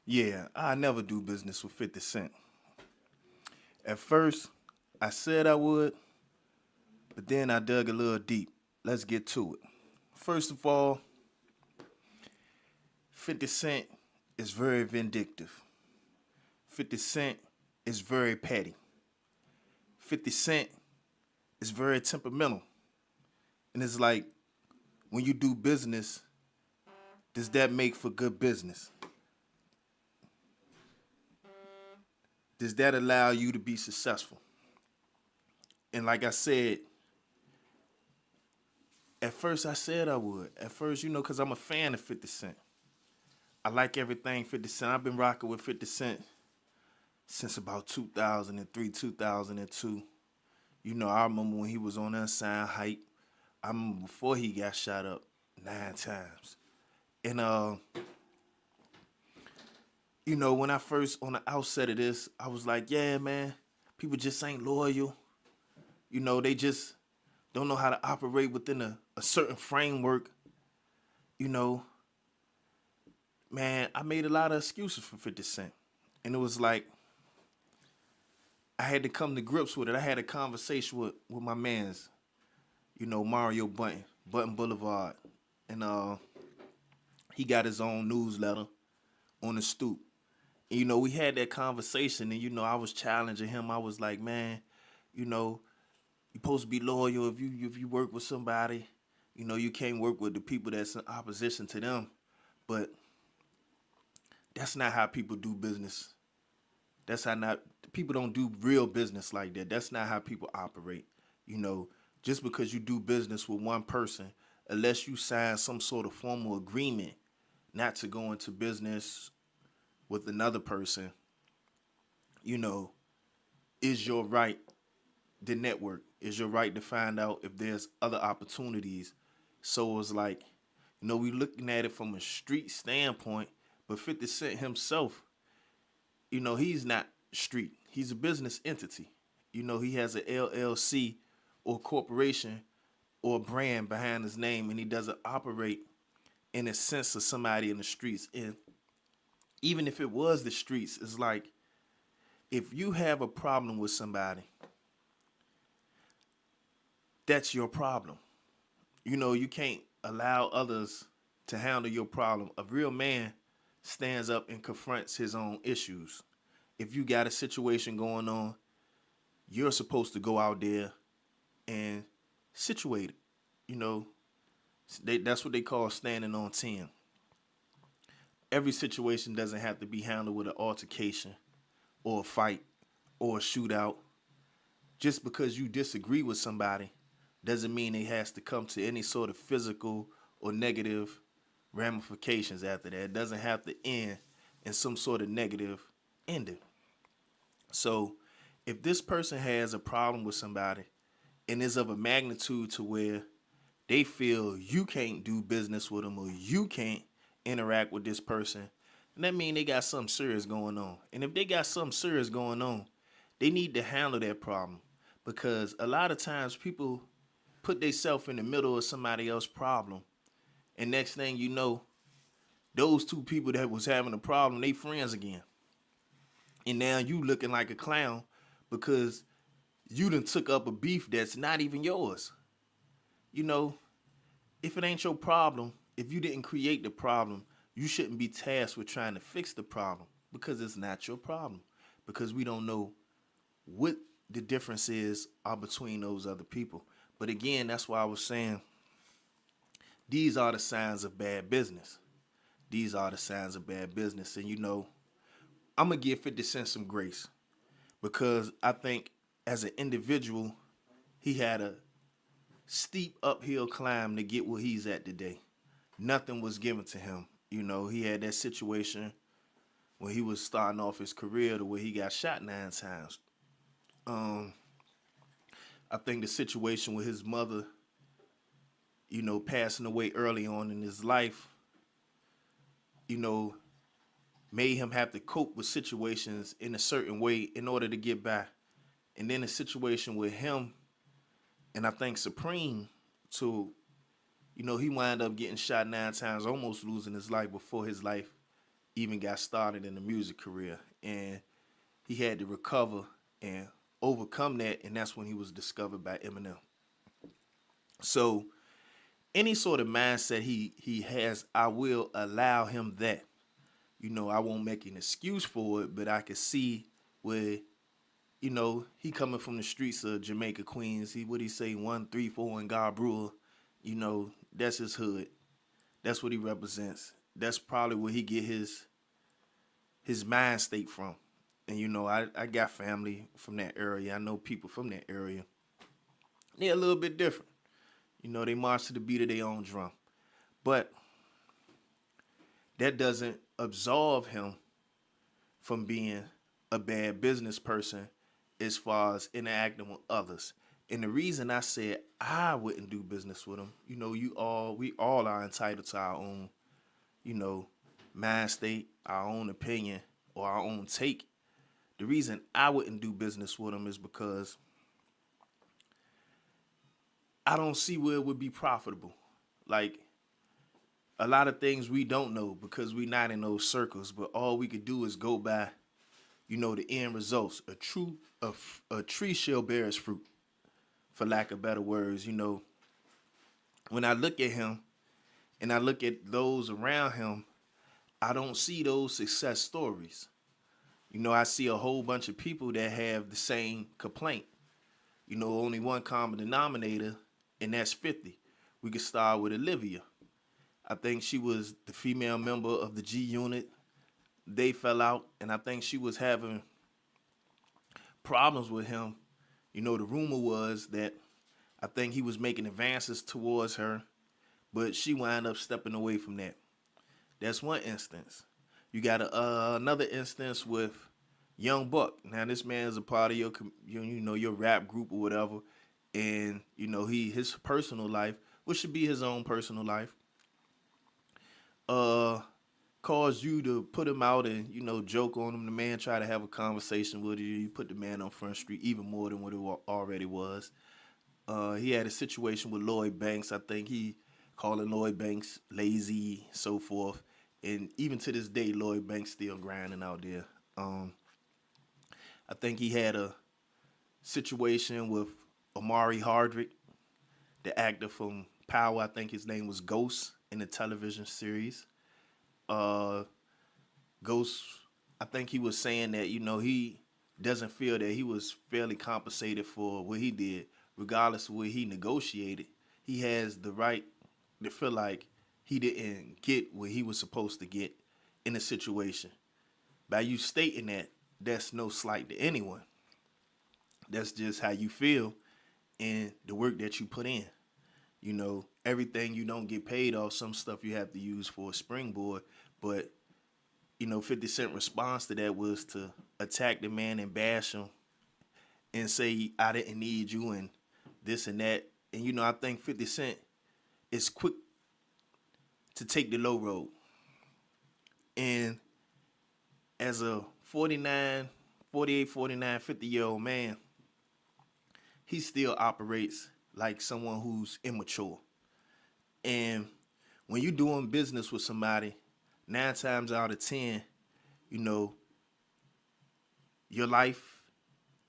Yeah, I never do business with 50 Cent. At first, I said I would, but then I dug a little deep. Let's get to it. First of all, 50 Cent is very vindictive. 50 Cent is very petty. 50 Cent is very temperamental. And it's like, when you do business, does that make for good business? Does that allow you to be successful? And like I said, at first I said I would. At first, because I'm a fan of 50 Cent. I like everything 50 Cent. I've been rocking with 50 Cent since about 2003, 2002. I remember when he was on Unsigned Hype. I remember before he got shot up 9 times. And when I first on the outset of this, I was like, yeah, man, people just ain't loyal. They just don't know how to operate within a certain framework. You know, man, I made a lot of excuses for 50 Cent. And it was like I had to come to grips with it. I had a conversation with my mans, Mario Button Boulevard. And he got his own newsletter on the stoop. And, we had that conversation and I was challenging him. I was like, man, you're supposed to be loyal if you work with somebody. You can't work with the people that's in opposition to them. But that's not how people do business. That's how not people don't do real business like that. That's not how people operate. You know, just because you do business with one person, unless you sign some sort of formal agreement not to go into business with another person, you know, is your right to network, is your right to find out if there's other opportunities. So it's like, we looking at it from a street standpoint, but 50 Cent himself, he's not street. He's a business entity. He has an LLC or corporation or brand behind his name, and he doesn't operate in a sense of somebody in the streets. And even if it was the streets, it's like if you have a problem with somebody, that's your problem. You can't allow others to handle your problem. A real man stands up and confronts his own issues. If you got a situation going on, you're supposed to go out there and situate it. You know, that's what they call standing on 10. Every situation doesn't have to be handled with an altercation or a fight or a shootout. Just because you disagree with somebody doesn't mean it has to come to any sort of physical or negative ramifications after that. It doesn't have to end in some sort of negative ending. So if this person has a problem with somebody and is of a magnitude to where they feel you can't do business with them or you can't interact with this person, and that means they got something serious going on. And if they got something serious going on, they need to handle that problem, because a lot of times people put themselves in the middle of somebody else's problem, and next thing you know, those two people that was having a problem, they friends again. And now you looking like a clown because you done took up a beef that's not even yours. You know, if it ain't your problem, if you didn't create the problem, you shouldn't be tasked with trying to fix the problem, because it's not your problem. Because we don't know what the difference is between those other people. But again, that's why I was saying these are the signs of bad business. These are the signs of bad business. And I'm going to give 50 Cent some grace, because I think as an individual, he had a steep uphill climb to get where he's at today. Nothing was given to him. He had that situation when he was starting off his career to where he got shot 9 times. I think the situation with his mother, passing away early on in his life, you know, made him have to cope with situations in a certain way in order to get by. And then a situation with him and I think Supreme, he wound up getting shot 9 times, almost losing his life before his life even got started in the music career. And he had to recover and overcome that, and that's when he was discovered by Eminem. So any sort of mindset he has, I will allow him that. I won't make an excuse for it, but I can see where, he coming from the streets of Jamaica, Queens. What he say, 134 in God Brewer. That's his hood. That's what he represents. That's probably where he get his mind state from. And I got family from that area. I know people from that area. They're a little bit different. They march to the beat of their own drum. But that doesn't absolve him from being a bad business person as far as interacting with others. And the reason I said I wouldn't do business with him, we all are entitled to our own, mind state, our own opinion, or our own take. The reason I wouldn't do business with him is because I don't see where it would be profitable. Like, a lot of things we don't know because we're not in those circles, but all we could do is go by, the end results. A tree shall bear its fruit, for lack of better words. When I look at him and I look at those around him, I don't see those success stories. I see a whole bunch of people that have the same complaint. Only one common denominator, and that's 50. We could start with Olivia. I think she was the female member of the G Unit. They fell out, and I think she was having problems with him. The rumor was that I think he was making advances towards her, but she wound up stepping away from that. That's one instance. You got another instance with Young Buck. Now, this man is a part of your rap group or whatever, and his personal life, which should be his own personal life, caused you to put him out and joke on him. The man tried to have a conversation with you. You put the man on Front Street even more than what it already was. He had a situation with Lloyd Banks. I think he calling Lloyd Banks lazy, so forth. And even to this day, Lloyd Banks still grinding out there. I think he had a situation with Omari Hardwick, the actor from Power. I think his name was Ghost in the television series. Ghost, I think he was saying that, he doesn't feel that he was fairly compensated for what he did, regardless of what he negotiated. He has the right to feel like he didn't get what he was supposed to get in a situation. By you stating that, that's no slight to anyone. That's just how you feel and the work that you put in. Everything you don't get paid off, some stuff you have to use for a springboard. But, 50 Cent response to that was to attack the man and bash him and say, I didn't need you and this and that. And, I think 50 Cent is quick to take the low road. And as a 49, 50-year-old man, he still operates like someone who's immature. And when you're doing business with somebody, 9 times out of 10, your life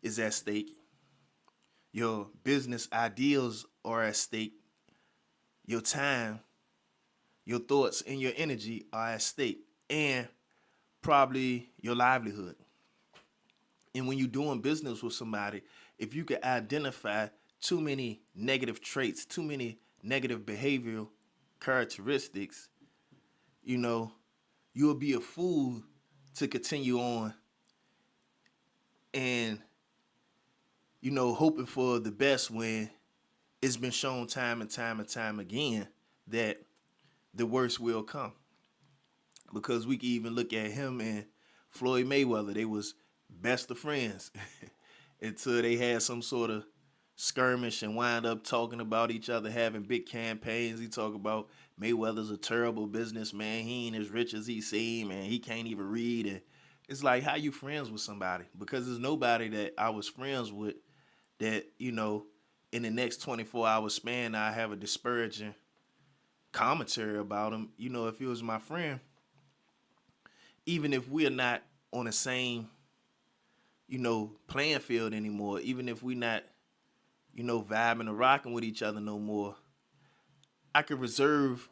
is at stake. Your business ideals are at stake. Your time, your thoughts, and your energy are at stake. And probably your livelihood. And when you're doing business with somebody, if you can identify too many negative traits, too many negative behavioral characteristics, you'll be a fool to continue on and, hoping for the best when it's been shown time and time again that the worst will come. Because we can even look at him and Floyd Mayweather. They was best of friends until they had some sort of skirmish and wind up talking about each other, having big campaigns. He talk about Mayweather's a terrible businessman. He ain't as rich as he seem, and he can't even read. And it's like, how you friends with somebody? Because there's nobody that I was friends with that, in the next 24-hour span, I have a disparaging commentary about him. If he was my friend, even if we're not on the same, playing field anymore, even if we're not, vibing or rocking with each other no more, I could reserve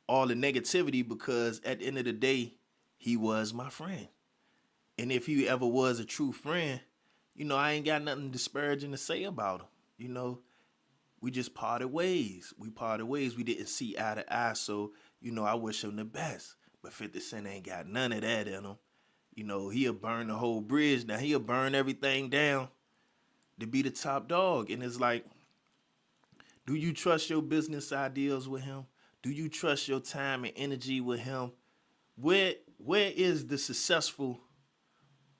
all the negativity because at the end of the day, he was my friend. And if he ever was a true friend, I ain't got nothing disparaging to say about him. You know, we just parted ways. We parted ways. We didn't see eye to eye. So, I wish him the best. But 50 Cent ain't got none of that in him. He'll burn the whole bridge. Now, he'll burn everything down to be the top dog. And it's like, do you trust your business ideals with him? Do you trust your time and energy with him? Where is the successful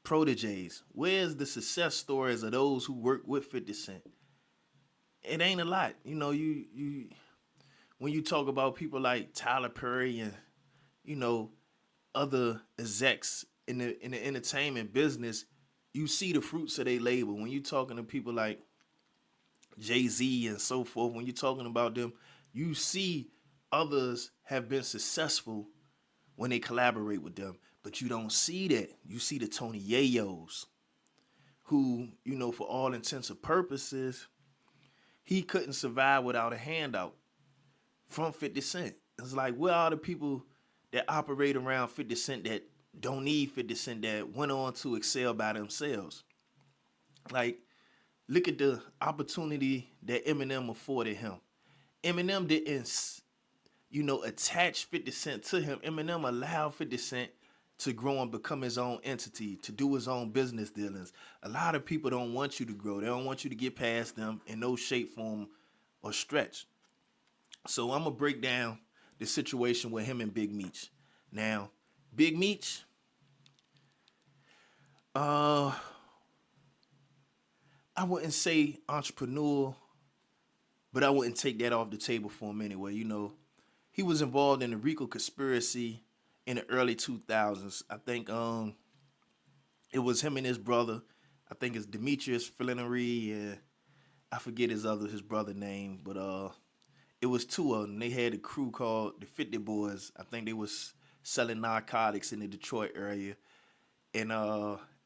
proteges? Where's the success stories of those who work with 50 Cent? It ain't a lot. You when you talk about people like Tyler Perry and, other execs in the entertainment business, you see the fruits of their labor. When you're talking to people like Jay-Z and so forth, when you're talking about them, you see others have been successful when they collaborate with them. But you don't see that. You see the Tony Yayos, who, for all intents and purposes, he couldn't survive without a handout from 50 Cent. It's like, where are the people that operate around 50 Cent that don't need 50 Cent that went on to excel by themselves? Like, look at the opportunity that Eminem afforded him. Eminem didn't, attach 50 Cent to him. Eminem allowed 50 Cent to grow and become his own entity, to do his own business dealings. A lot of people don't want you to grow. They don't want you to get past them in no shape, form, or stretch. So I'm going to break down the situation with him and Big Meech. Now, Big Meech, I wouldn't say entrepreneur, but I wouldn't take that off the table for him anyway. He was involved in the RICO conspiracy in the early 2000s. I think it was him and his brother. I think it's Demetrius Flannery, and I forget his brother name, but it was two of them. They had a crew called the 50 Boys. I think they was selling narcotics in the Detroit area. And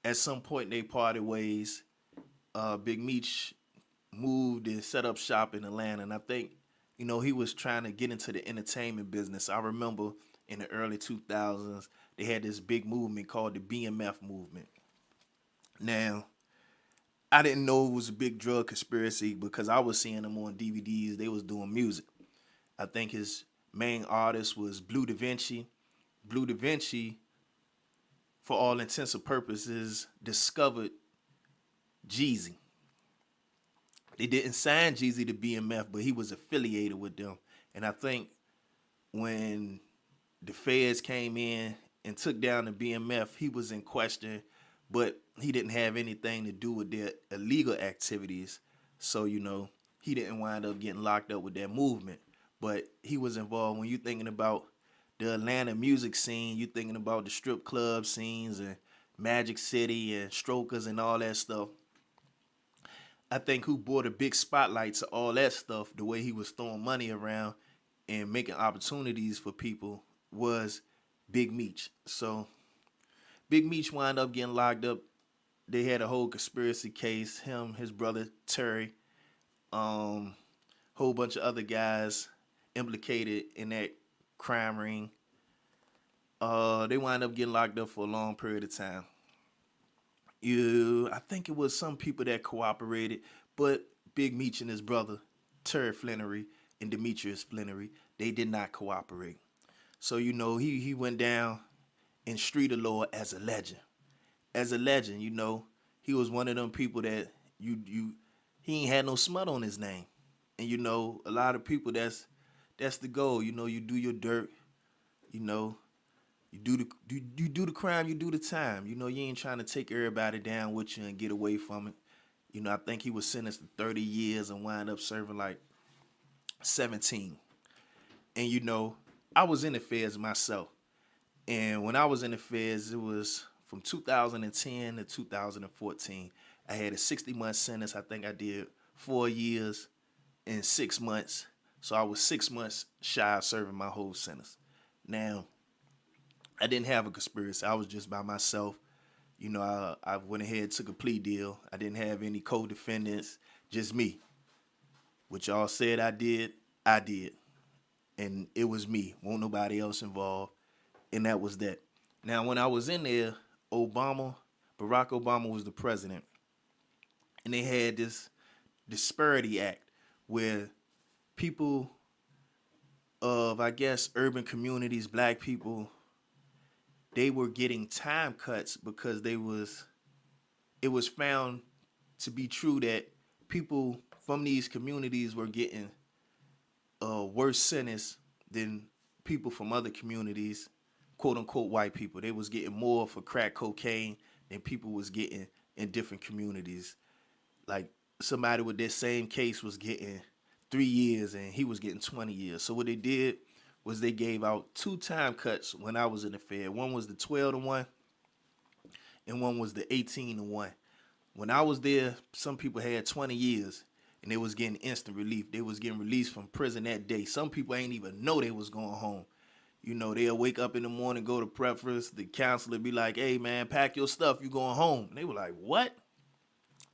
at some point they parted ways. Big Meech moved and set up shop in Atlanta. And I think, he was trying to get into the entertainment business. I remember in the early 2000s, they had this big movement called the BMF movement. Now, I didn't know it was a big drug conspiracy because I was seeing them on DVDs. They was doing music. I think his main artist was Blue Da Vinci. Blue Da Vinci, for all intents and purposes, discovered Jeezy. They didn't sign Jeezy to BMF, but he was affiliated with them. And I think when the feds came in and took down the BMF, he was in question, but he didn't have anything to do with their illegal activities. So, he didn't wind up getting locked up with that movement. But he was involved. When you're thinking about the Atlanta music scene, you're thinking about the strip club scenes and Magic City and Strokers and all that stuff. I think who brought a big spotlight to all that stuff, the way he was throwing money around and making opportunities for people, was Big Meech. So Big Meech wound up getting locked up. They had a whole conspiracy case. Him, his brother Terry, whole bunch of other guys implicated in that crime ring. They wound up getting locked up for a long period of time. I think it was some people that cooperated, but Big Meech and his brother, Terry Flannery and Demetrius Flannery, they did not cooperate. So, he went down in street of lore as a legend. As a legend, he was one of them people that he ain't had no smut on his name. And, a lot of people, that's the goal. You do your dirt, you do the crime, you do the time. You ain't trying to take everybody down with you and get away from it. I think he was sentenced to 30 years and wound up serving like 17. And I was in the feds myself. And when I was in the feds, it was from 2010 to 2014. I had a 60-month sentence. I think I did 4 years and 6 months. So I was 6 months shy of serving my whole sentence. Now, I didn't have a conspiracy. I was just by myself. I went ahead, took a plea deal. I didn't have any co-defendants, just me. What y'all said I did. And it was me. Won't nobody else involved. And that was that. Now, when I was in there, Barack Obama was the president. And they had this disparity act where people of, I guess, urban communities, black people, they were getting time cuts because it was found to be true that people from these communities were getting a worse sentence than people from other communities, quote unquote white people. They was getting more for crack cocaine than people was getting in different communities. Like somebody with that same case was getting 3 years and he was getting 20 years. So what they did was they gave out two time cuts when I was in the Fed. One was the 12-1 and one was the 18-1. When I was there, some people had 20 years and they was getting instant relief. They was getting released from prison that day. Some people ain't even know they was going home. They'll wake up in the morning, go to breakfast. The counselor be like, hey, man, pack your stuff. You going home. And they were like, what?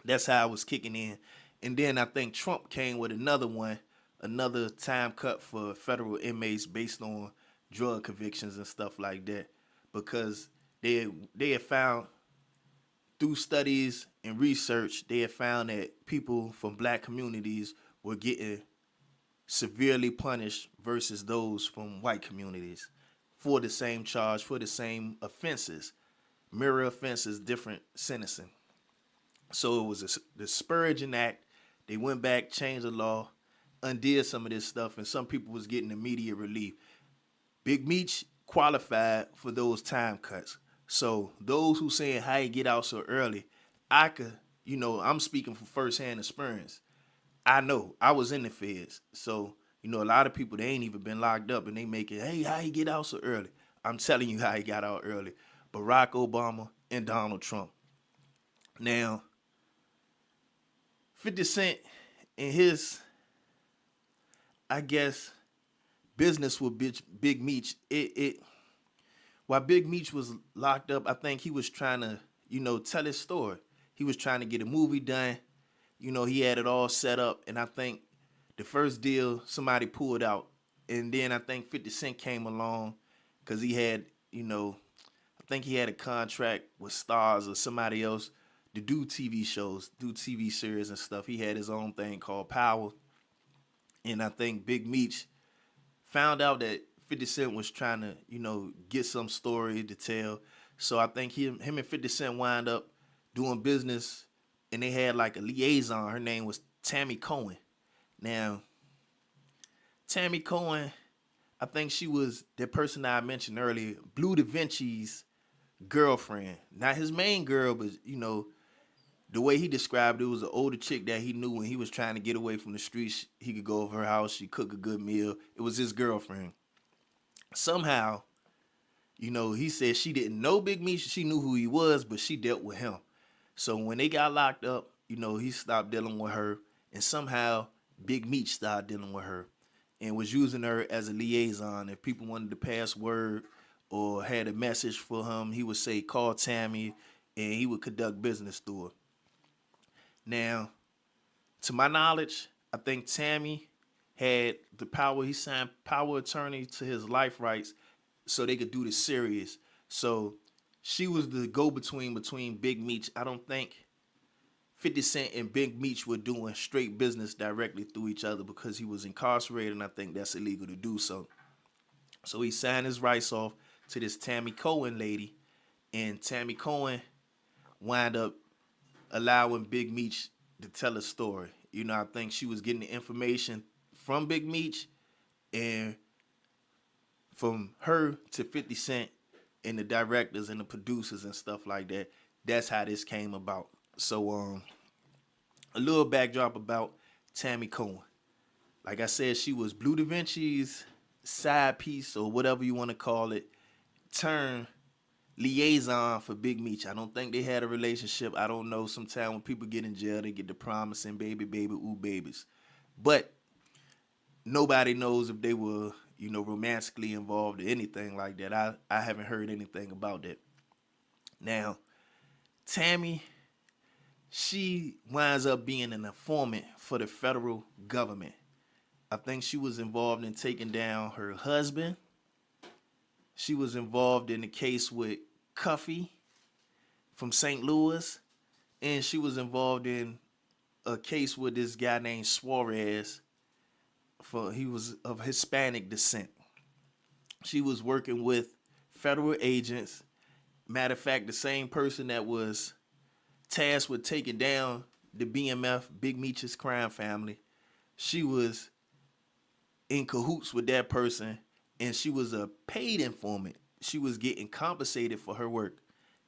That's how I was kicking in. And then I think Trump came with another time cut for federal inmates based on drug convictions and stuff like that. Because they had found, through studies and research, they had found that people from black communities were getting severely punished versus those from white communities for the same charge, for the same offenses. Mirror offenses, different sentencing. So it was the Spurgeon Act. They went back, changed the law, undid some of this stuff, and some people was getting immediate relief. Big Meech qualified for those time cuts. So those who saying how you get out so early, I'm speaking from firsthand experience. I know I was in the feds. So, a lot of people, they ain't even been locked up and they make it, hey, how you get out so early? I'm telling you how he got out early. Barack Obama and Donald Trump. Now, 50 Cent and his, I guess, business with Big Meech, while Big Meech was locked up, I think he was trying to, tell his story. He was trying to get a movie done. He had it all set up. And I think the first deal, somebody pulled out. And then I think 50 Cent came along because he had, I think he had a contract with Stars or somebody else to do TV shows, do TV series and stuff. He had his own thing called Power. And I think Big Meech found out that 50 Cent was trying to, get some story to tell. So I think him and 50 Cent wind up doing business, and they had like a liaison. Her name was Tammy Cohen. Now, Tammy Cohen, I think she was that person that I mentioned earlier, Blue Da Vinci's girlfriend. Not his main girl, but, the way he described it was an older chick that he knew when he was trying to get away from the streets. He could go over her house, she cook a good meal. It was his girlfriend. Somehow, he said she didn't know Big Meech. She knew who he was, but she dealt with him. So when they got locked up, he stopped dealing with her. And somehow Big Meech started dealing with her and was using her as a liaison. If people wanted to pass word or had a message for him, he would say, call Tammy, and he would conduct business through her. Now, to my knowledge, I think Tammy had the power. He signed power attorney to his life rights so they could do the series. So she was the go-between between Big Meech. I don't think 50 Cent and Big Meech were doing straight business directly through each other because he was incarcerated, and I think that's illegal to do so. So he signed his rights off to this Tammy Cohen lady, and Tammy Cohen wound up allowing Big Meech to tell a story. I think she was getting the information from Big Meech and from her to 50 Cent and the directors and the producers and stuff like that. That's how this came about. So a little backdrop about Tammy Cohen. Like I said, she was Blue Da Vinci's side piece or whatever you want to call it, turned liaison for Big Meech. I don't think they had a relationship. I don't know. Sometimes when people get in jail, they get the promising baby, ooh, babies. But nobody knows if they were, romantically involved or anything like that. I haven't heard anything about that. Now, Tammy, she winds up being an informant for the federal government. I think she was involved in taking down her husband. She was involved in the case with Cuffy from St. Louis. And she was involved in a case with this guy named Suarez. He was of Hispanic descent. She was working with federal agents. Matter of fact, the same person that was tasked with taking down the BMF, Big Meech's crime family, she was in cahoots with that person, and she was a paid informant. She was getting compensated for her work.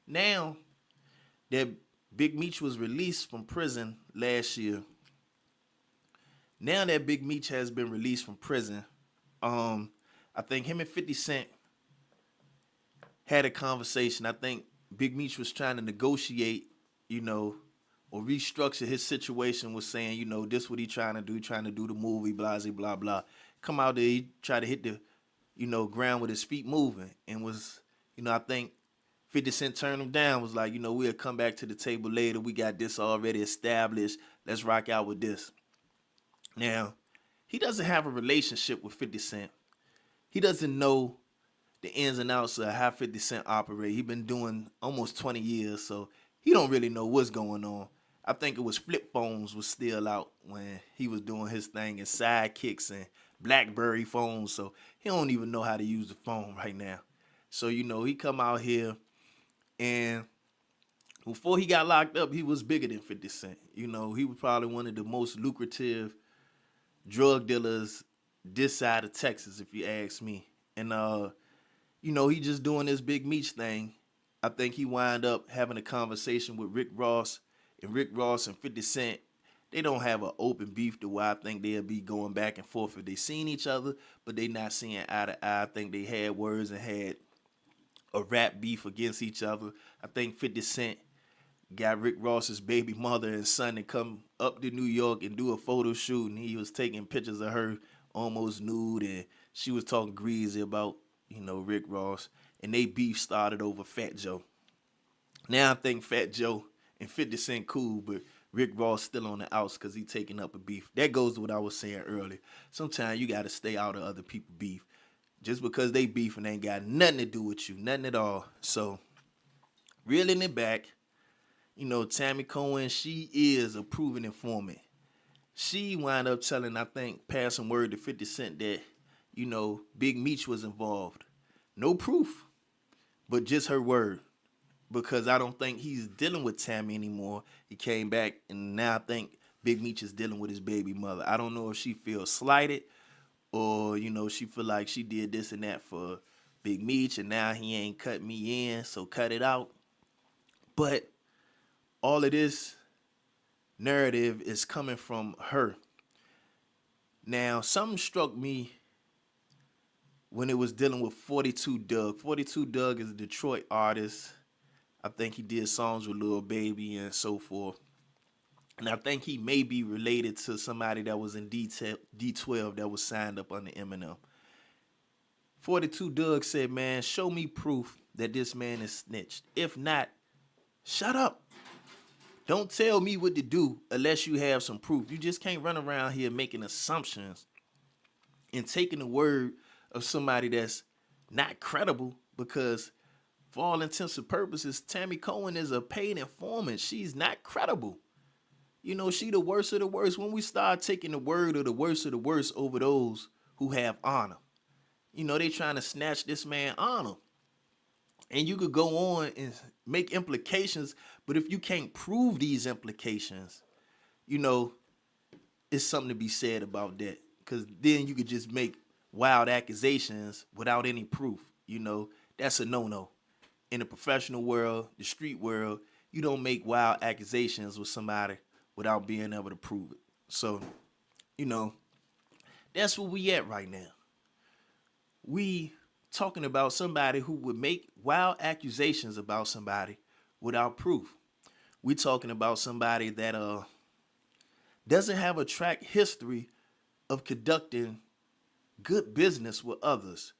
Now that Big Meech was released from prison last year, now that Big Meech has been released from prison, I think him and 50 Cent had a conversation. I think Big Meech was trying to negotiate, or restructure his situation, was saying, this what he trying to do the movie, blah, blah, blah, blah. Come out there, he tried to hit the, ground with his feet moving, and was, I think 50 Cent turned him down, was like, we'll come back to the table later. We got this already established. Let's rock out with this. Now, he doesn't have a relationship with 50 Cent. He doesn't know the ins and outs of how 50 Cent operate. He been doing almost 20 years, so he don't really know what's going on. I think it was flip phones was still out when he was doing his thing, and Sidekicks and BlackBerry phones, so he don't even know how to use the phone right now. So, he come out here, and before he got locked up, he was bigger than 50 Cent. He was probably one of the most lucrative drug dealers this side of Texas, if you ask me. And, he just doing this Big Meech thing. I think he wind up having a conversation with Rick Ross, and Rick Ross and 50 Cent, they don't have an open beef to where I think they'll be going back and forth if they seen each other, but they not seeing eye to eye. I think they had words and had a rap beef against each other. I think 50 Cent got Rick Ross's baby mother and son to come up to New York and do a photo shoot, and he was taking pictures of her almost nude, and she was talking greasy about, Rick Ross, and they beef started over Fat Joe. Now I think Fat Joe and 50 Cent cool, but Rick Ross still on the outs because he taking up a beef. That goes to what I was saying earlier. Sometimes you got to stay out of other people's beef. Just because they beefing ain't got nothing to do with you, nothing at all. So, reeling it back, Tammy Cohen, she is a proven informant. She wound up telling, I think, passing word to 50 Cent that, Big Meech was involved. No proof, but just her word. Because I don't think he's dealing with Tammy anymore. He came back, and now I think Big Meech is dealing with his baby mother. I don't know if she feels slighted, or, she feel like she did this and that for Big Meech, and now he ain't cut me in, so cut it out. But all of this narrative is coming from her. Now, something struck me when it was dealing with 42 Dugg. 42 Dugg is a Detroit artist. I think he did songs with Lil Baby and so forth. And I think he may be related to somebody that was in D12 that was signed up under Eminem. 42 Dugg said, man, show me proof that this man is snitched. If not, shut up. Don't tell me what to do unless you have some proof. You just can't run around here making assumptions and taking the word of somebody that's not credible, because for all intents and purposes, Tammy Cohen is a paid informant. She's not credible. She the worst of the worst. When we start taking the word of the worst over those who have honor, they trying to snatch this man honor. And you could go on and make implications, but if you can't prove these implications, it's something to be said about that. Because then you could just make wild accusations without any proof. That's a no-no. In the professional world, the street world, you don't make wild accusations with somebody without being able to prove it. So, that's where we at right now. We talking about somebody who would make wild accusations about somebody without proof. We talking about somebody that doesn't have a track history of conducting good business with others.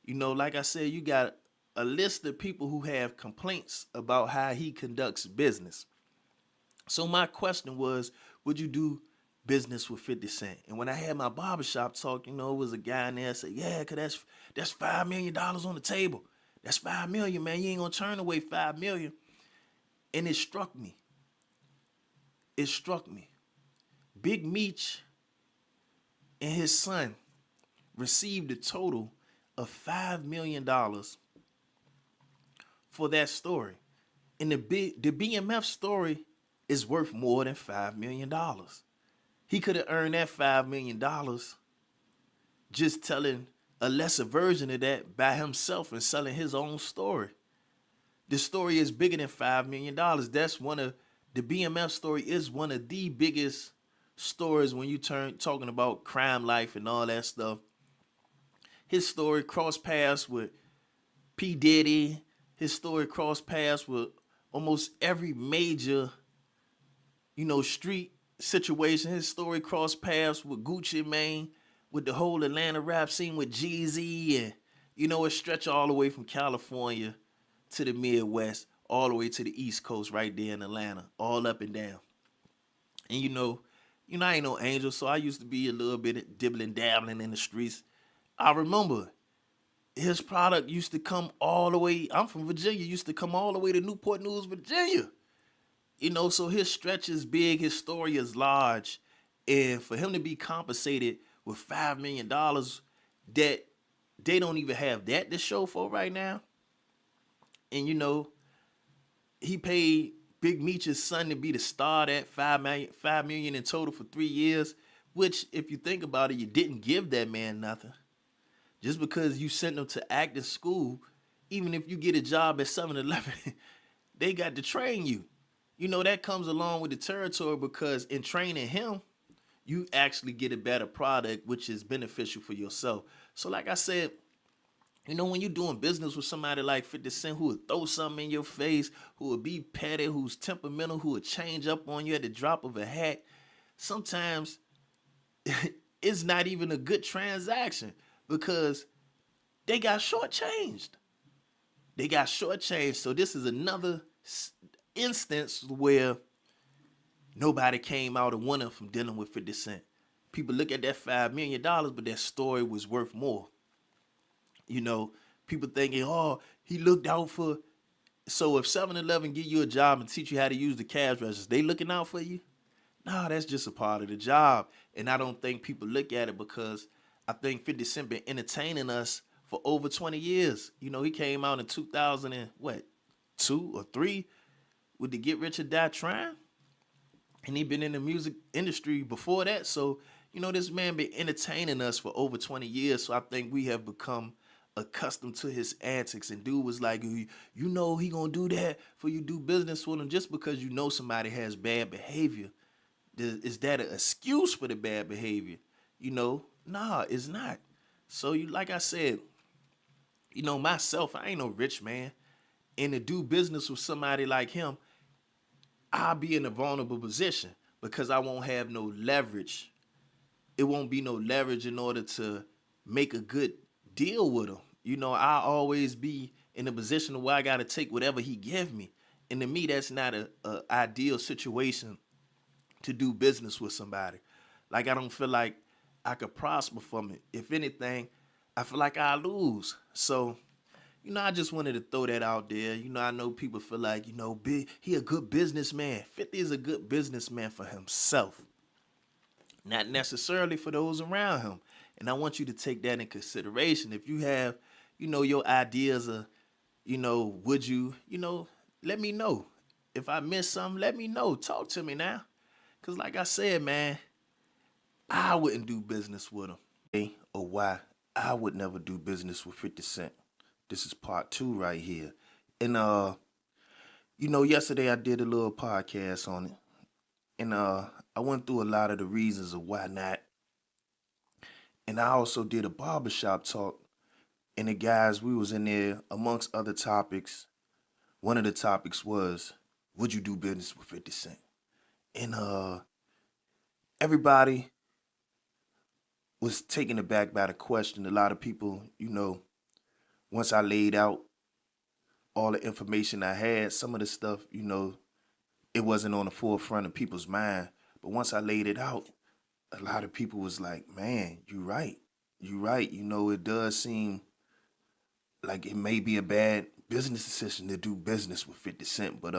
Like I said, you got a list of people who have complaints about how he conducts business. So my question was, would you do business with 50 Cent? And when I had my barbershop talk, it was a guy in there that said, yeah, cause that's $5 million on the table. That's 5 million, man. You ain't gonna turn away 5 million. And it struck me. It struck me. Big Meech and his son received a total of $5 million for that story. And the BMF story is worth more than $5 million. He could have earned that $5 million just telling a lesser version of that by himself and selling his own story. The story is bigger than $5 million. That's the BMF story is one of the biggest stories when you talking about crime life and all that stuff. His story crossed paths with P. Diddy. His story crossed paths with almost every major, street situation. His story crossed paths with Gucci Mane, with the whole Atlanta rap scene with Jeezy, and it stretched all the way from California to the Midwest, all the way to the East Coast, right there in Atlanta, all up and down. And I ain't no angel, so I used to be a little bit dibbling dabbling in the streets. I remember his product used to come all the way. I'm from Virginia, used to come all the way to Newport News, Virginia. So his stretch is big, his story is large. And for him to be compensated with $5 million that they don't even have that to show for right now. And he paid Big Meech's son to be the star at $5 million in total for 3 years, which if you think about it, you didn't give that man nothing. Just because you sent him to acting school, even if you get a job at 7-Eleven, they got to train you. That comes along with the territory because in training him, you actually get a better product, which is beneficial for yourself. So like I said, when you're doing business with somebody like 50 Cent who would throw something in your face, who would be petty, who's temperamental, who would change up on you at the drop of a hat, sometimes it's not even a good transaction because they got shortchanged. So this is another instance where nobody came out a winner from dealing with 50 Cent. People look at that $5 million, but that story was worth more. People thinking, oh, he looked out for. So if 7-Eleven give you a job and teach you how to use the cash registers, they looking out for you? No, that's just a part of the job. And I don't think people look at it because I think 50 Cent been entertaining us for over 20 years. He came out in 2000 and what, 2 or 3 with the Get Rich or Die Trying. And he been in the music industry before that. So, this man been entertaining us for over 20 years. So I think we have become accustomed to his antics. And dude was like, he gonna do that for you do business with him. Just because somebody has bad behavior, is that an excuse for the bad behavior? Nah, it's not. So like I said, myself, I ain't no rich man. And to do business with somebody like him, I'll be in a vulnerable position because I won't have no leverage. It won't be no leverage in order to make a good deal with him. I'll always be in a position where I got to take whatever he give me. And to me, that's not a ideal situation to do business with somebody. Like, I don't feel like I could prosper from it. If anything, I feel like I lose. So, I just wanted to throw that out there. I know people feel like, he a good businessman. 50 is a good businessman for himself, not necessarily for those around him. And I want you to take that in consideration. If you have, your ideas of, would you, let me know. If I miss something, let me know. Talk to me now. Because like I said, man, I wouldn't do business with him. Or why I would never do business with 50 Cent. This is part 2 right here. And, yesterday I did a little podcast on it. And I went through a lot of the reasons of why not. And I also did a barbershop talk. And the guys, we was in there amongst other topics. One of the topics was, would you do business with 50 Cent? And everybody was taken aback by the question. A lot of people, once I laid out all the information I had, some of the stuff, it wasn't on the forefront of people's mind. But once I laid it out, a lot of people was like, man, you're right. You're right. It does seem like it may be a bad business decision to do business with 50 Cent. But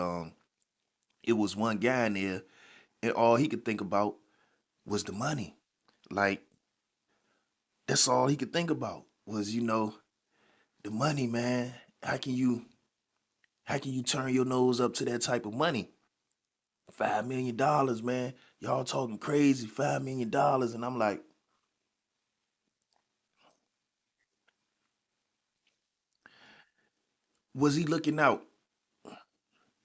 it was one guy in there, and all he could think about was the money. Like, that's all he could think about was, the money, man. How can you turn your nose up to that type of money? $5 million, man. Y'all talking crazy, $5 million. And I'm like, was he looking out?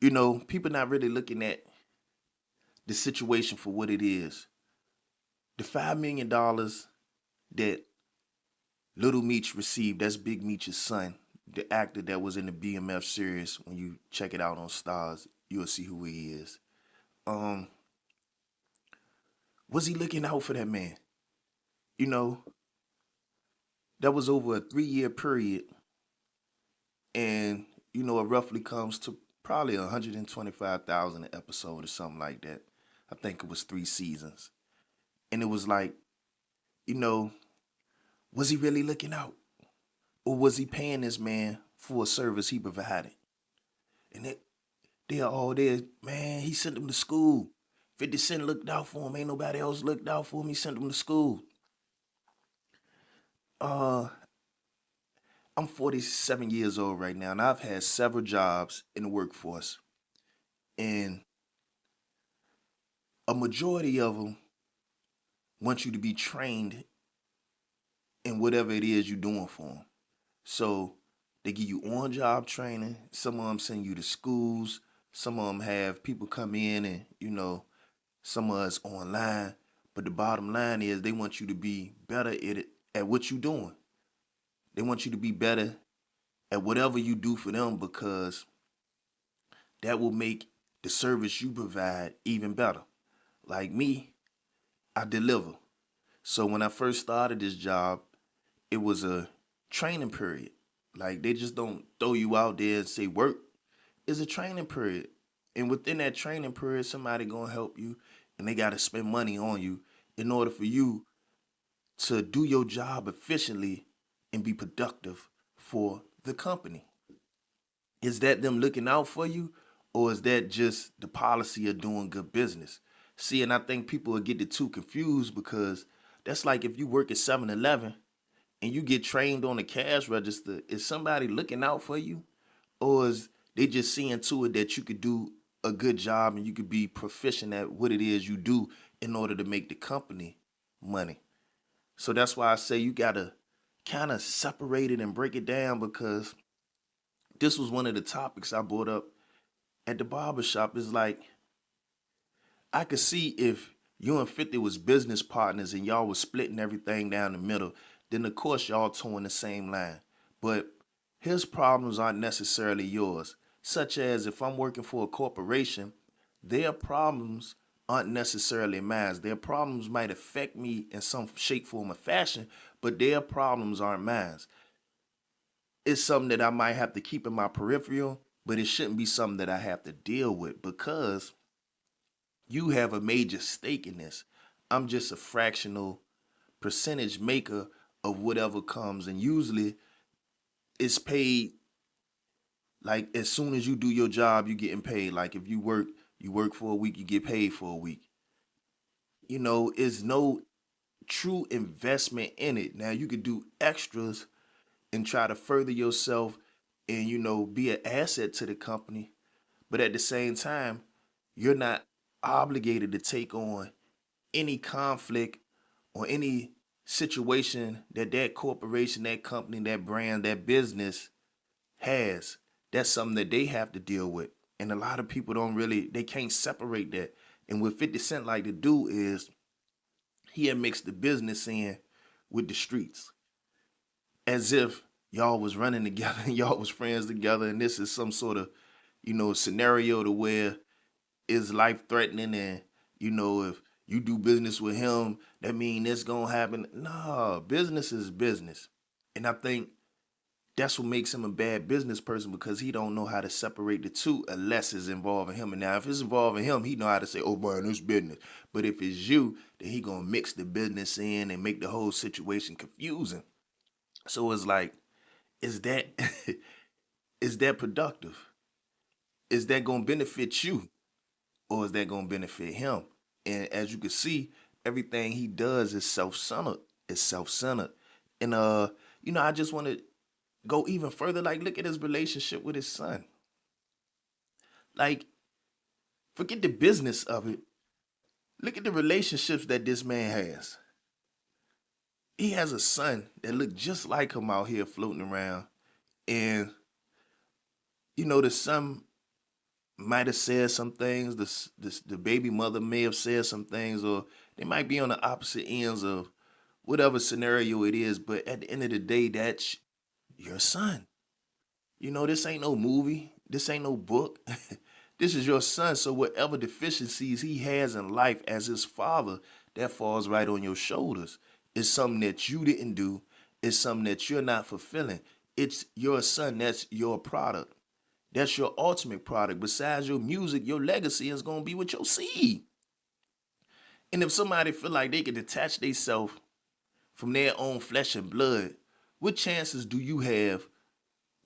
People not really looking at the situation for what it is. The $5 million that Little Meech received, that's Big Meech's son, the actor that was in the BMF series. When you check it out on Stars, you'll see who he is. Um, was he looking out for that man? You know, that was over a 3-year period, and it roughly comes to probably 125,000 an episode or something like that. I think it was 3 seasons, and it was like, you know, was he really looking out, or was he paying this man for a service he provided? And they're all there, man. He sent him to school. 50 Cent looked out for him. Ain't nobody else looked out for him. He sent him to school. Uh, I'm 47 years old right now, and I've had several jobs in the workforce, and a majority of them want you to be trained in whatever it is you're doing for them. So they give you on-job training. Some of them send you to schools. Some of them have people come in and, some of us online. But the bottom line is they want you to be better at it, at what you're doing. They want you to be better at whatever you do for them, because that will make the service you provide even better. Like me, I deliver. So when I first started this job, it was a training period. Like, they just don't throw you out there and say work. It's a training period. And within that training period, somebody gonna help you, and they gotta spend money on you in order for you to do your job efficiently and be productive for the company. Is that them looking out for you, or is that just the policy of doing good business? See, and I think people will get the two confused, because that's like if you work at 7-Eleven and you get trained on the cash register, is somebody looking out for you? Or is they just seeing to it that you could do a good job and you could be proficient at what it is you do in order to make the company money? So that's why I say you gotta kind of separate it and break it down, because this was one of the topics I brought up at the barbershop. Is like, I could see if you and 50 was business partners and y'all was splitting everything down the middle, then of course y'all towing the same line. But his problems aren't necessarily yours. Such as, if I'm working for a corporation, their problems aren't necessarily mine. Their problems might affect me in some shape, form, or fashion, but their problems aren't mine. It's something that I might have to keep in my peripheral, but it shouldn't be something that I have to deal with, because you have a major stake in this. I'm just a fractional percentage maker of whatever comes, and usually it's paid like as soon as you do your job, you're getting paid. Like, if you work for a week, you get paid for a week. It's no true investment in it. Now, you could do extras and try to further yourself and, be an asset to the company, but at the same time, you're not obligated to take on any conflict or any situation that that corporation, that company, that brand, that business has. That's something that they have to deal with. And a lot of people they can't separate that. And what 50 Cent like to do is he had mixed the business in with the streets, as if y'all was running together and y'all was friends together, and this is some sort of, scenario to where is life threatening, and if You do business with him, that mean it's gonna happen. No, business is business. And I think that's what makes him a bad business person because he don't know how to separate the two unless it's involving him. And now if it's involving him, he know how to say, oh boy, this business. But if it's you, then he gonna mix the business in and make the whole situation confusing. So it's like, is that is that productive? Is that gonna benefit you? Or is that gonna benefit him? And as you can see, everything he does is self-centered. It's self-centered. And I just want to go even further. Like, look at his relationship with his son. Like, forget the business of it. Look at the relationships that this man has. He has a son that look just like him out here floating around. And, the son might have said some things. The baby mother may have said some things, or they might be on the opposite ends of whatever scenario it is. But at the end of the day, that's your son. This ain't no movie. This ain't no book. This is your son. So whatever deficiencies he has in life as his father, that falls right on your shoulders. It's something that you didn't do. It's something that you're not fulfilling. It's your son. That's your product. That's your ultimate product. Besides your music, your legacy is going to be with your seed. And if somebody feel like they can detach themselves from their own flesh and blood, what chances do you have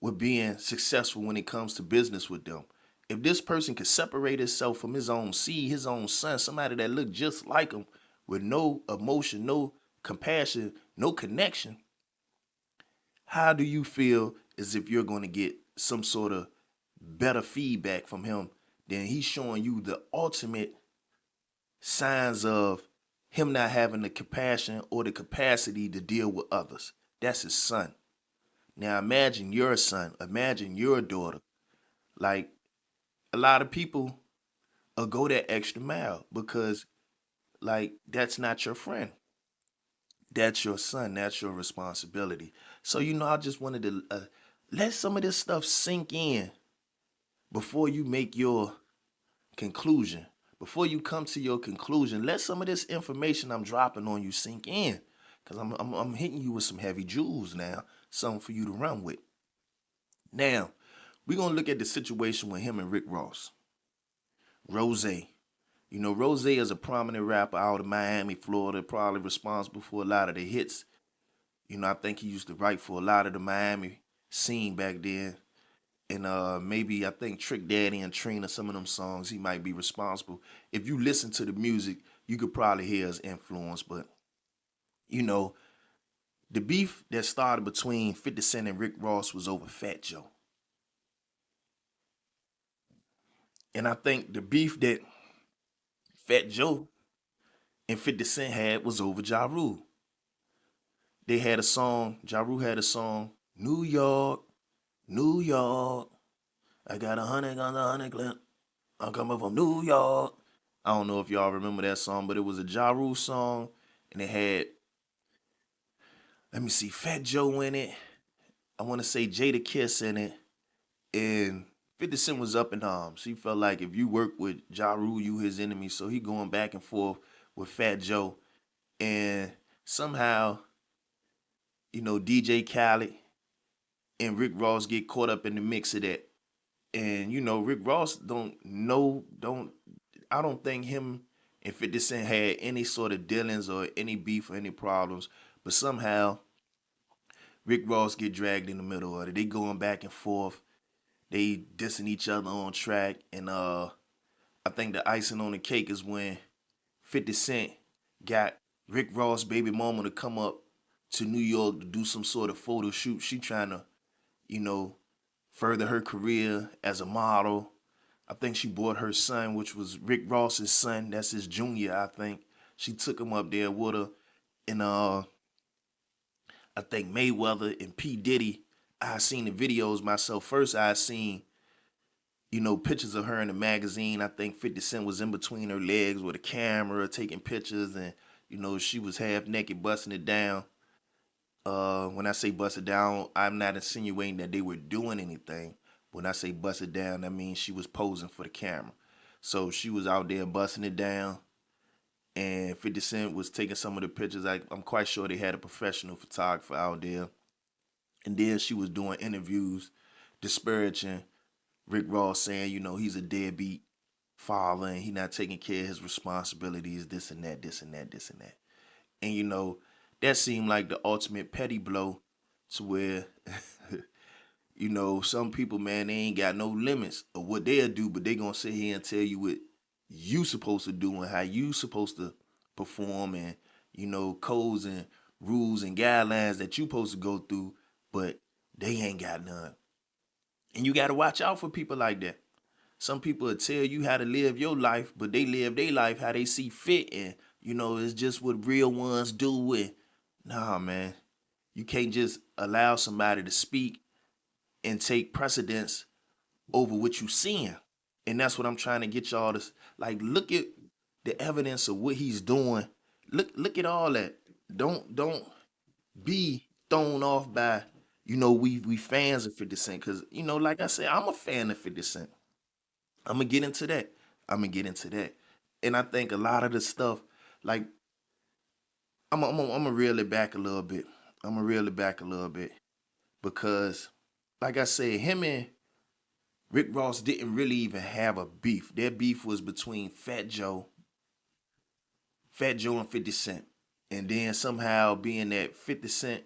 with being successful when it comes to business with them? If this person could separate himself from his own seed, his own son, somebody that looked just like him with no emotion, no compassion, no connection, how do you feel as if you're going to get some sort of better feedback from him than he's showing you the ultimate signs of him not having the compassion or the capacity to deal with others? That's his son. Now imagine your son, imagine your daughter. Like, a lot of people will go that extra mile because, like, that's not your friend. That's your son. That's your responsibility. So, I just wanted to let some of this stuff sink in before you make your conclusion. Before you come to your conclusion, let some of this information I'm dropping on you sink in. Because I'm hitting you with some heavy jewels now, something for you to run with. Now, we're going to look at the situation with him and Rick Ross. Rose. Rose is a prominent rapper out of Miami, Florida, probably responsible for a lot of the hits. I think he used to write for a lot of the Miami scene back then. And maybe I think Trick Daddy and Trina, some of them songs, he might be responsible. If you listen to the music, you could probably hear his influence. But, the beef that started between 50 Cent and Rick Ross was over Fat Joe. And I think the beef that Fat Joe and 50 Cent had was over Ja Rule. They had a song, Ja Rule had a song, New York, New York. I got 100 on the 100 clip. I'm coming from New York. I don't know if y'all remember that song, but it was a Ja Rule song, and it had, let me see, Fat Joe in it. I want to say Jada Kiss in it, and 50 Cent was up in arms. He felt like if you work with Ja Rule, you his enemy. So he going back and forth with Fat Joe, and somehow, DJ Khaled and Rick Ross get caught up in the mix of that. And Rick Ross I don't think him and 50 Cent had any sort of dealings or any beef or any problems, but somehow Rick Ross get dragged in the middle of it. They going back and forth. They dissing each other on track. And I think the icing on the cake is when 50 Cent got Rick Ross' baby mama to come up to New York to do some sort of photo shoot. She trying to, further her career as a model. I think she brought her son, which was Rick Ross's son. That's his junior, I think. She took him up there with her. And I think Mayweather and P. Diddy, I seen the videos myself. First, I seen, pictures of her in the magazine. I think 50 Cent was in between her legs with a camera taking pictures. And, she was half naked, busting it down. When I say bust it down, I'm not insinuating that they were doing anything. When I say bust it down, that means she was posing for the camera. So she was out there busting it down. and 50 Cent was taking some of the pictures. I'm quite sure they had a professional photographer out there. And then she was doing interviews disparaging Rick Ross, saying, he's a deadbeat father and he not taking care of his responsibilities, this and that, this and that, this and that. And that seemed like the ultimate petty blow to where some people, man, they ain't got no limits of what they'll do, but they gonna sit here and tell you what you supposed to do and how you supposed to perform, and codes and rules and guidelines that you supposed to go through, but they ain't got none. And you gotta watch out for people like that. Some people will tell you how to live your life, but they live their life how they see fit, and it's just what real ones do. And nah, man, you can't just allow somebody to speak and take precedence over what you seeing. And that's what I'm trying to get y'all to look at the evidence of what he's doing. Look at all that. Don't be thrown off by we fans of 50 Cent, because like I said, I'm a fan of 50 Cent. I'm gonna get into that. And I think a lot of the stuff, like, I'm gonna reel it back a little bit. Because, like I said, him and Rick Ross didn't really even have a beef. Their beef was between Fat Joe and 50 Cent. And then somehow, being that 50 Cent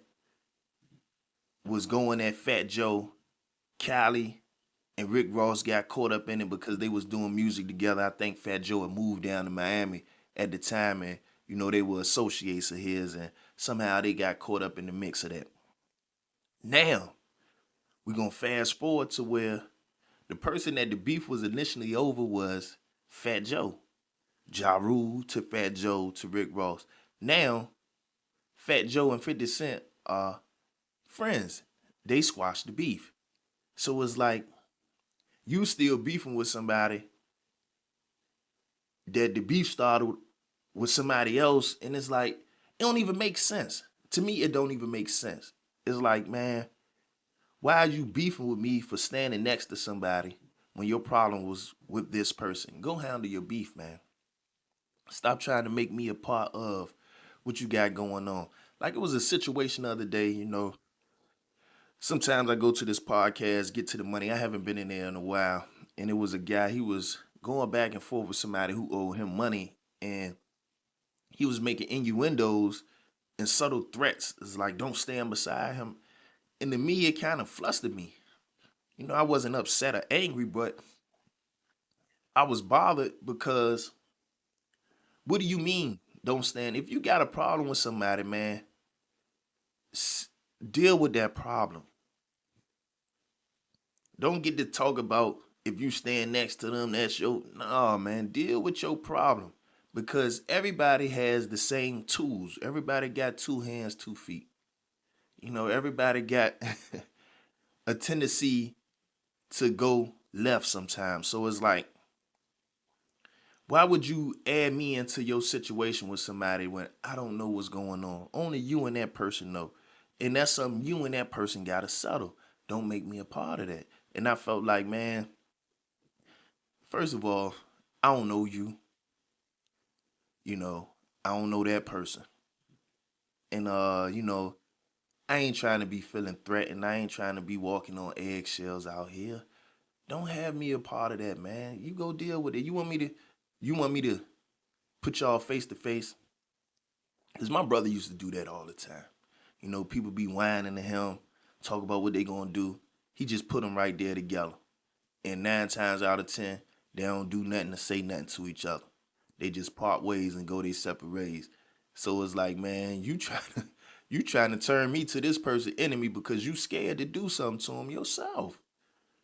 was going at Fat Joe, Cali and Rick Ross got caught up in it because they was doing music together. I think Fat Joe had moved down to Miami at the time, and they were associates of his, and somehow they got caught up in the mix of that. Now, we're gonna fast forward to where the person that the beef was initially over was Fat Joe. Ja Rule to Fat Joe to Rick Ross. Now, Fat Joe and 50 Cent are friends. They squashed the beef. So it's like, you still beefing with somebody that the beef started with somebody else, and it's like, it don't even make sense. To me, it don't even make sense. It's like, man, why are you beefing with me for standing next to somebody when your problem was with this person? Go handle your beef, man. Stop trying to make me a part of what you got going on. Like, it was a situation the other day, sometimes I go to this podcast, Get to the Money. I haven't been in there in a while. And it was a guy, he was going back and forth with somebody who owed him money. And he was making innuendos and subtle threats. It's like, don't stand beside him. And to me, it kind of flustered me. I wasn't upset or angry, but I was bothered because, what do you mean, don't stand? If you got a problem with somebody, man, deal with that problem. Don't get to talk about if you stand next to them, that's your, nah, man, deal with your problem. Because everybody has the same tools. Everybody got 2 hands, 2 feet. Everybody got a tendency to go left sometimes. So it's like, why would you add me into your situation with somebody when I don't know what's going on? Only you and that person know. And that's something you and that person got to settle. Don't make me a part of that. And I felt like, man, first of all, I don't know you. I don't know that person. And, I ain't trying to be feeling threatened. I ain't trying to be walking on eggshells out here. Don't have me a part of that, man. You go deal with it. You want me to put y'all face to face? Because my brother used to do that all the time. People be whining to him, talk about what they gonna do. He just put them right there together. And 9 times out of 10, they don't do nothing to say nothing to each other. They just part ways and go their separate ways. So it's like, man, you trying to turn me to this person enemy because you scared to do something to him yourself.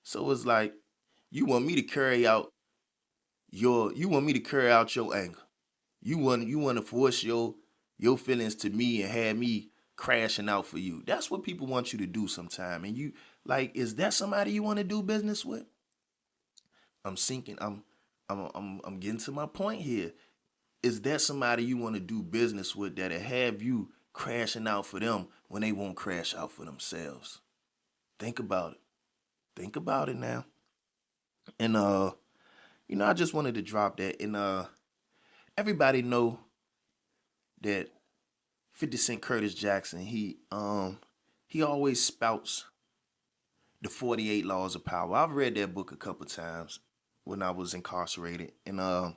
So it's like, you want me to carry out your anger. You want to force your feelings to me and have me crashing out for you. That's what people want you to do sometime. And you, like, is that somebody you want to do business with? I'm sinking. I'm getting to my point here. Is that somebody you want to do business with that'll have you crashing out for them when they won't crash out for themselves? Think about it. Think about it now. And I just wanted to drop that. And everybody know that 50 Cent Curtis Jackson, he always spouts the 48 Laws of Power. I've read that book a couple times when I was incarcerated, and I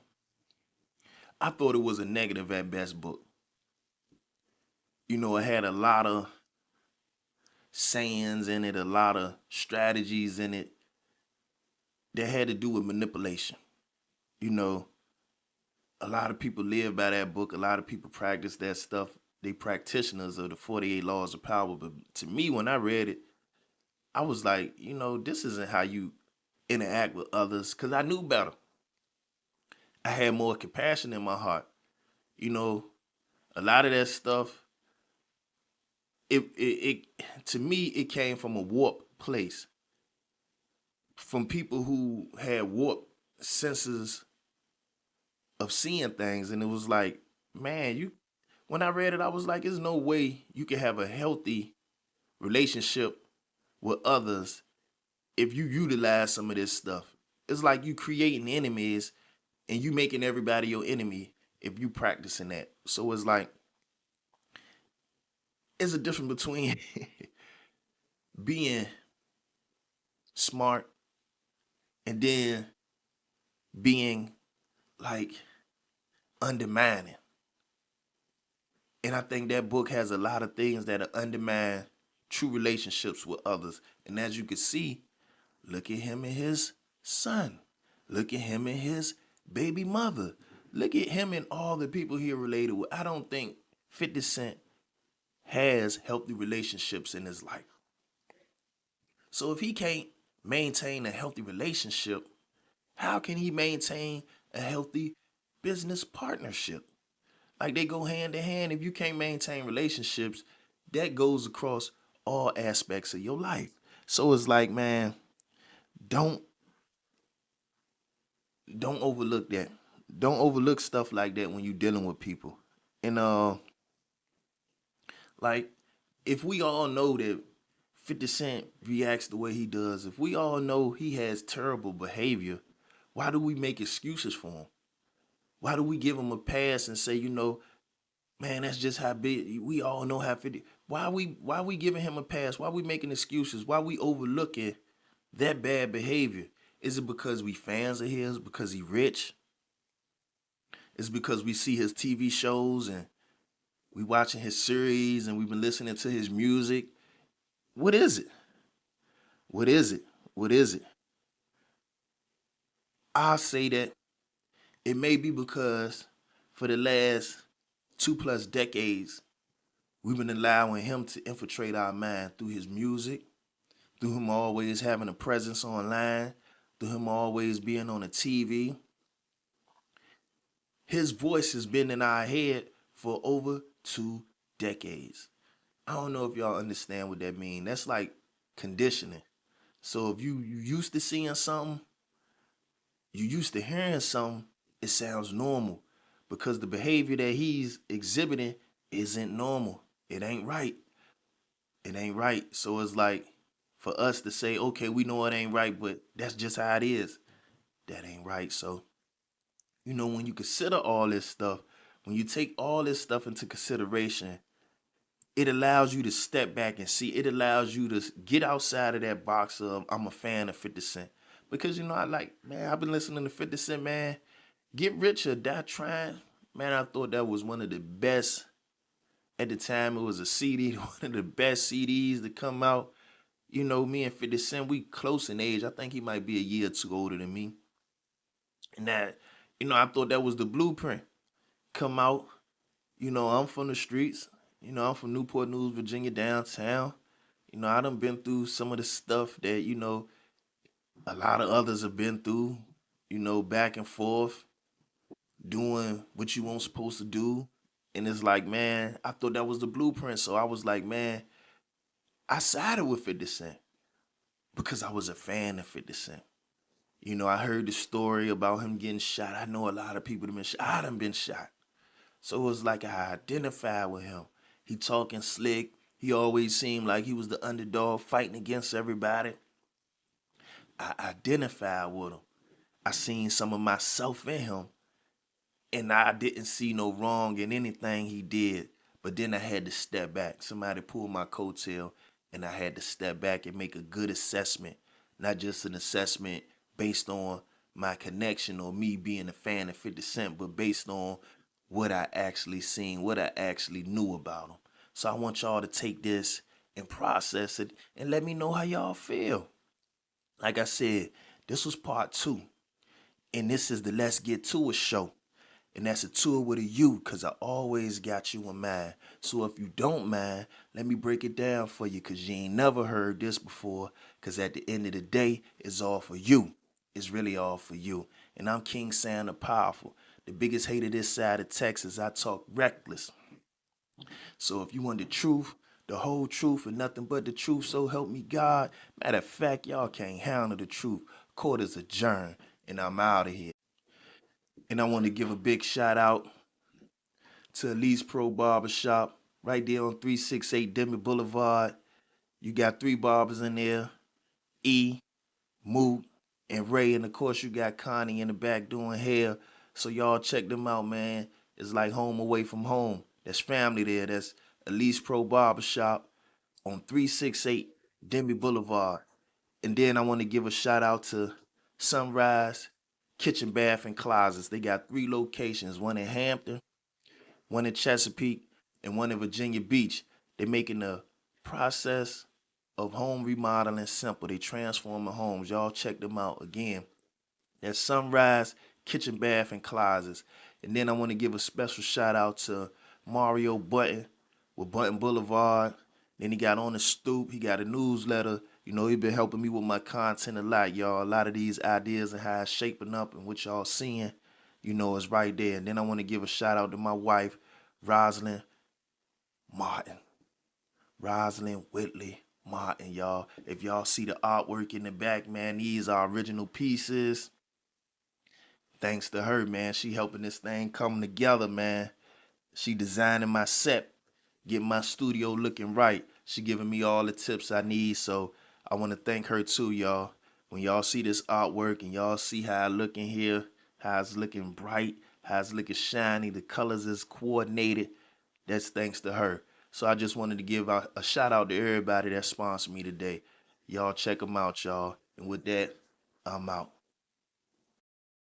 thought it was a negative at best book. You know, it had a lot of sayings in it, a lot of strategies in it that had to do with manipulation. You know, a lot of people live by that book. A lot of people practice that stuff. They practitioners of the 48 Laws of Power. But to me, when I read it, I was like, you know, this isn't how you interact with others, because I knew better. I had more compassion in my heart. You know, a lot of that stuff, it to me, it came from a warped place, from people who had warped senses of seeing things. And it was like, man, when I read it, I was like, there's no way you can have a healthy relationship with others if you utilize some of this stuff. It's like you creating enemies and you making everybody your enemy if you practicing that. So it's like, it's a difference between being smart and then being like undermining. And I think that book has a lot of things that undermine true relationships with others. And as you can see, look at him and his son. Look at him and his baby mother. Look at him and all the people he related with. I don't think 50 Cent has healthy relationships in his life. So if he can't maintain a healthy relationship, how can he maintain a healthy business partnership? Like, they go hand in hand. If you can't maintain relationships, that goes across all aspects of your life. So it's like, man, don't don't overlook that. Don't overlook stuff like that when you're dealing with people. And like, if we all know that 50 Cent reacts the way he does, if we all know he has terrible behavior, why do we make excuses for him? Why do we give him a pass and say, you know, man, that's just how big, we all know how 50. Why we giving him a pass? Why we making excuses? Why we overlooking that bad behavior? Is it because we fans of his? Because he rich? Is it because we see his TV shows and we watching his series and we've been listening to his music? What is it? What is it? What is it? I'll say that it may be because for the last 2+ decades, we've been allowing him to infiltrate our mind through his music, through him always having a presence online, through him always being on the TV. His voice has been in our head for over 2 decades. I don't know if y'all understand what that means. That's like conditioning. So if you used to seeing something, you used to hearing something, it sounds normal, because the behavior that he's exhibiting isn't normal. It ain't right. It ain't right. So it's like, for us to say, okay, we know it ain't right, but that's just how it is. That ain't right. So, you know, when you consider all this stuff, when you take all this stuff into consideration, it allows you to step back and see. It allows you to get outside of that box of, I'm a fan of 50 Cent. Because, you know, man, I've been listening to 50 Cent, man. Get Rich or Die Trying. Man, I thought that was one of the best. At the time, it was a CD, one of the best CDs to come out. You know, me and 50 Cent, we close in age. I think he might be a year or two older than me. And that, you know, I thought that was the blueprint. Come out, you know, I'm from the streets. You know, I'm from Newport News, Virginia, downtown. You know, I done been through some of the stuff that, you know, a lot of others have been through, you know, back and forth, doing what you weren't supposed to do. And it's like, man, I thought that was the blueprint. So I was like, man, I sided with 50 Cent because I was a fan of 50 Cent. You know, I heard the story about him getting shot. I know a lot of people have been shot. I done been shot. So it was like I identified with him. He talking slick. He always seemed like he was the underdog fighting against everybody. I identified with him. I seen some of myself in him. and I didn't see no wrong in anything he did. But then I had to step back. Somebody pulled my coattail, and I had to step back and make a good assessment, not just an assessment based on my connection or me being a fan of 50 Cent, but based on what I actually seen, what I actually knew about him. So I want y'all to take this and process it and let me know how y'all feel. Like I said, this was part two, and this is the Let's Get To It show. And that's a tour with a you, because I always got you in mind. So if you don't mind, let me break it down for you, because you ain't never heard this before. Because at the end of the day, it's all for you. It's really all for you. And I'm King Sam the Powerful. The biggest hater this side of Texas. I talk reckless. So if you want the truth, the whole truth, and nothing but the truth, so help me God. Matter of fact, y'all can't handle the truth. Court is adjourned, and I'm out of here. And I want to give a big shout out to Elise Pro Barbershop right there on 368 Demi Boulevard. You got three barbers in there, E, Moot, and Ray. And of course, you got Connie in the back doing hair. So y'all check them out, man. It's like home away from home. That's family there. That's Elise Pro Barbershop on 368 Demi Boulevard. And then I want to give a shout out to Sunrise Kitchen, Bath, and Closets. They got three locations, one in Hampton, one in Chesapeake, and one in Virginia Beach. They're making the process of home remodeling simple. They transforming homes. Y'all check them out again. That's Sunrise Kitchen, Bath, and Closets. And then I want to give a special shout out to Mario Button with Button Boulevard. Then he got On the Stoop. He got a newsletter. You know, he been helping me with my content a lot, y'all. A lot of these ideas and how it's shaping up and what y'all seeing, you know, is right there. And then I want to give a shout out to my wife, Rosalind Martin. Rosalind Whitley Martin, y'all. If y'all see the artwork in the back, man, these are original pieces. Thanks to her, man. She helping this thing come together, man. She designing my set, getting my studio looking right. She giving me all the tips I need. So I want to thank her too, y'all. When y'all see this artwork and y'all see how I look in here, how it's looking bright, how it's looking shiny, the colors is coordinated, that's thanks to her. So I just wanted to give a shout out to everybody that sponsored me today. Y'all check them out, y'all. And with that, I'm out.